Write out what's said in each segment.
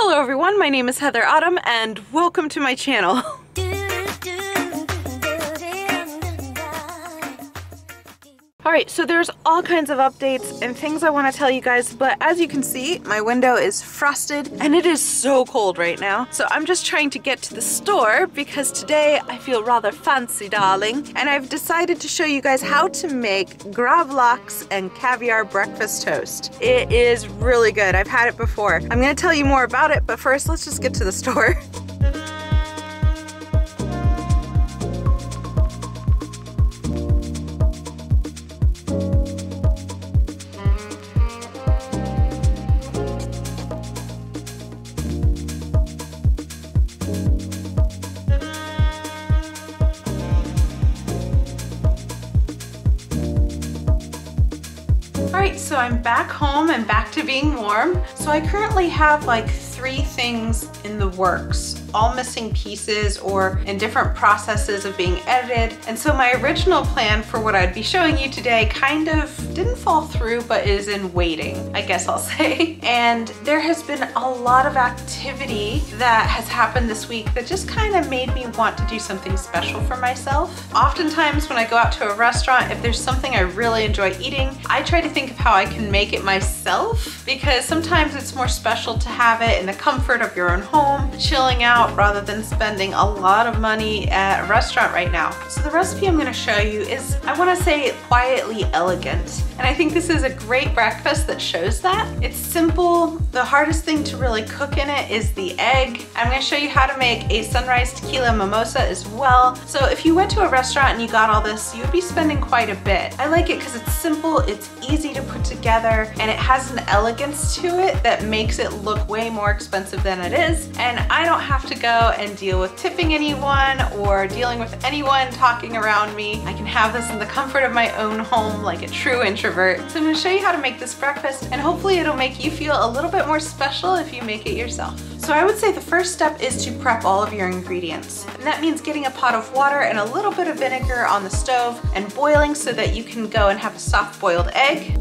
Hello everyone, my name is Heather Autumn and welcome to my channel. Alright, so there's all kinds of updates and things I want to tell you guys, but as you can see, my window is frosted and it is so cold right now. So I'm just trying to get to the store because today I feel rather fancy, darling. And I've decided to show you guys how to make Gravlax and Caviar breakfast toast. It is really good. I've had it before. I'm going to tell you more about it, but first let's just get to the store. Alright, so I'm back home and back to being warm. So I currently have like 3 things in the works, all missing pieces or in different processes of being edited. And so my original plan for what I'd be showing you today kind of didn't fall through, but is in waiting, I guess I'll say. And there has been a lot of activity that has happened this week that just kind of made me want to do something special for myself. Oftentimes when I go out to a restaurant, if there's something I really enjoy eating, I try to think of how I can make it myself, because sometimes it's more special to have it in the comfort of your own home, chilling out rather than spending a lot of money at a restaurant right now. So the recipe I'm going to show you is, I want to say, quietly elegant. And I think this is a great breakfast that shows that. It's simple. The hardest thing to really cook in it is the egg. I'm going to show you how to make a sunrise tequila mimosa as well. So if you went to a restaurant and you got all this, you would be spending quite a bit. I like it because it's simple, it's easy to put together, and it has an elegance to it that makes it look way more expensive than it is. And I don't have to go and deal with tipping anyone or dealing with anyone talking around me. I can have this in the comfort of my own home like a true introvert. So I'm going to show you how to make this breakfast, and hopefully it'll make you feel a little bit more special if you make it yourself. So I would say the first step is to prep all of your ingredients. And that means getting a pot of water and a little bit of vinegar on the stove and boiling so that you can go and have a soft boiled egg.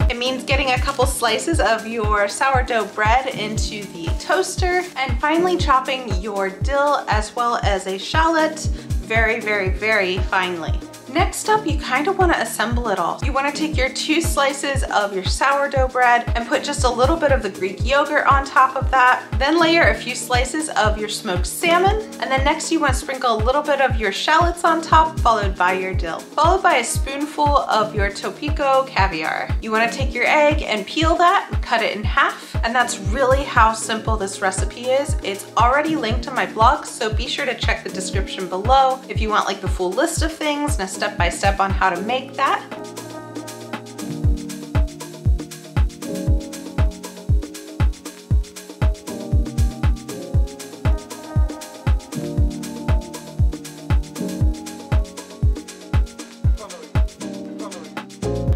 It means getting a couple slices of your sourdough bread into the toaster, and finally chopping your dill as well as a shallot very, very, very finely. Next up, you kind of want to assemble it all. You want to take your 2 slices of your sourdough bread and put just a little bit of the Greek yogurt on top of that. Then layer a few slices of your smoked salmon. And then next you want to sprinkle a little bit of your shallots on top, followed by your dill. Followed by a spoonful of your Tequila caviar. You want to take your egg and peel that and cut it in half. And that's really how simple this recipe is. It's already linked on my blog, so be sure to check the description below if you want like the full list of things and a step-by-step on how to make that.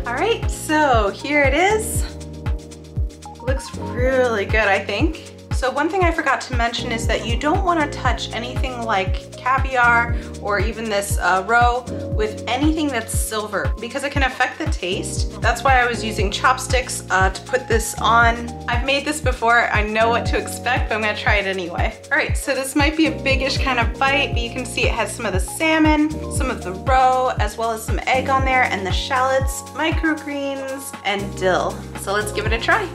All right, so here it is. Looks really good, I think. So one thing I forgot to mention is that you don't want to touch anything like caviar or even this roe with anything that's silver, because it can affect the taste. That's why I was using chopsticks to put this on. I've made this before, I know what to expect, but I'm gonna try it anyway. All right, so this might be a biggish kind of bite, but you can see it has some of the salmon, some of the roe, as well as some egg on there, and the shallots, microgreens, and dill. So let's give it a try.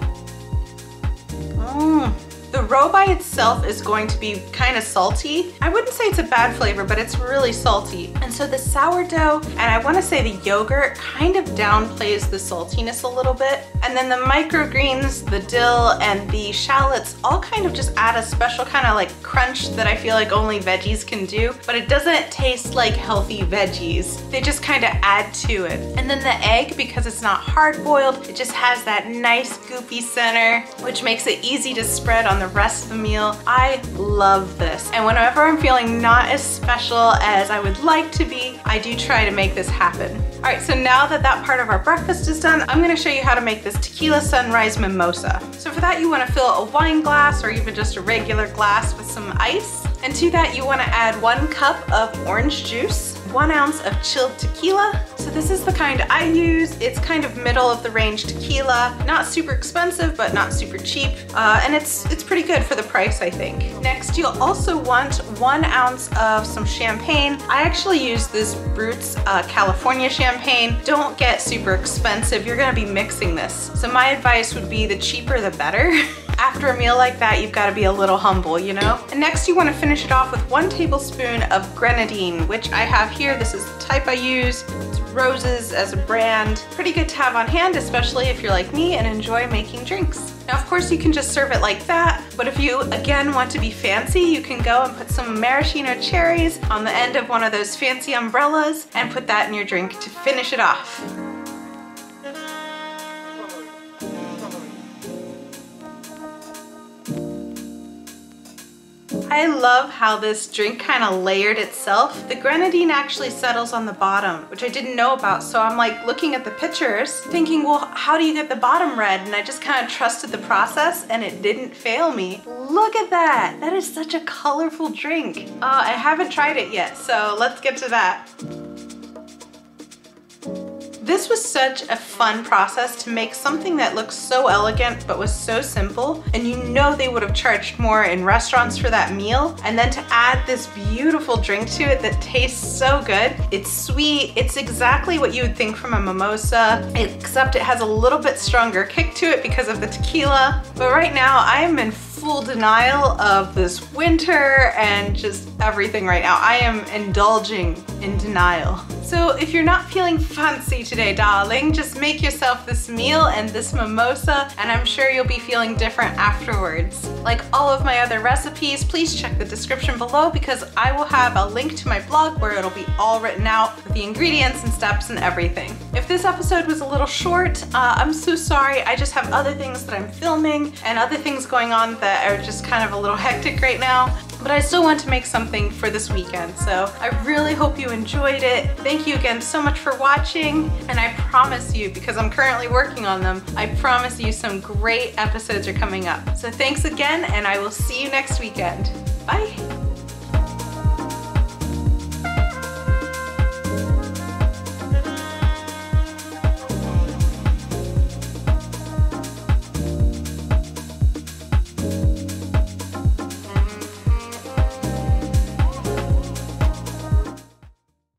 The roe by itself is going to be kind of salty. I wouldn't say it's a bad flavor, but it's really salty. And so the sourdough, and I want to say the yogurt, kind of downplays the saltiness a little bit. And then the microgreens, the dill, and the shallots all kind of just add a special kind of like crunch that I feel like only veggies can do, but it doesn't taste like healthy veggies. They just kind of add to it. And then the egg, because it's not hard boiled, it just has that nice goopy center, which makes it easy to spread on the rest of the meal. I love this. And whenever I'm feeling not as special as I would like to be, I do try to make this happen. All right, so now that that part of our breakfast is done, I'm gonna show you how to make this Tequila Sunrise Mimosa. So for that, you wanna fill a wine glass or even just a regular glass with some ice. And to that, you wanna add 1 cup of orange juice, 1 ounce of chilled tequila. So this is the kind I use. It's kind of middle of the range tequila. Not super expensive, but not super cheap. And it's pretty good for the price, I think. Next, you'll also want 1 ounce of some champagne. I actually use this Brut's California champagne. Don't get super expensive. You're gonna be mixing this. So my advice would be the cheaper the better. After a meal like that, you've got to be a little humble, you know? And next you want to finish it off with 1 tablespoon of grenadine, which I have here. This is the type I use. It's Roses as a brand. Pretty good to have on hand, especially if you're like me and enjoy making drinks. Now, of course, you can just serve it like that, but if you, again, want to be fancy, you can go and put some maraschino cherries on the end of one of those fancy umbrellas and put that in your drink to finish it off. I love how this drink kind of layered itself. The grenadine actually settles on the bottom, which I didn't know about. So I'm like looking at the pictures thinking, well, how do you get the bottom red? And I just kind of trusted the process and it didn't fail me. Look at that. That is such a colorful drink. I haven't tried it yet, so let's get to that. This was such a fun process to make something that looks so elegant but was so simple, and you know they would have charged more in restaurants for that meal, and then to add this beautiful drink to it that tastes so good. It's sweet, it's exactly what you would think from a mimosa, except it has a little bit stronger kick to it because of the tequila. But right now I am in full denial of this winter and just everything right now. I am indulging in denial. So if you're not feeling fancy today, darling, just make yourself this meal and this mimosa, and I'm sure you'll be feeling different afterwards. Like all of my other recipes, please check the description below because I will have a link to my blog where it'll be all written out with the ingredients and steps and everything. If this episode was a little short, I'm so sorry. I just have other things that I'm filming and other things going on that are just kind of a little hectic right now. But I still want to make something for this weekend, so I really hope you enjoyed it. Thank you again so much for watching, and I promise you, because I'm currently working on them, I promise you some great episodes are coming up. So thanks again, and I will see you next weekend. Bye!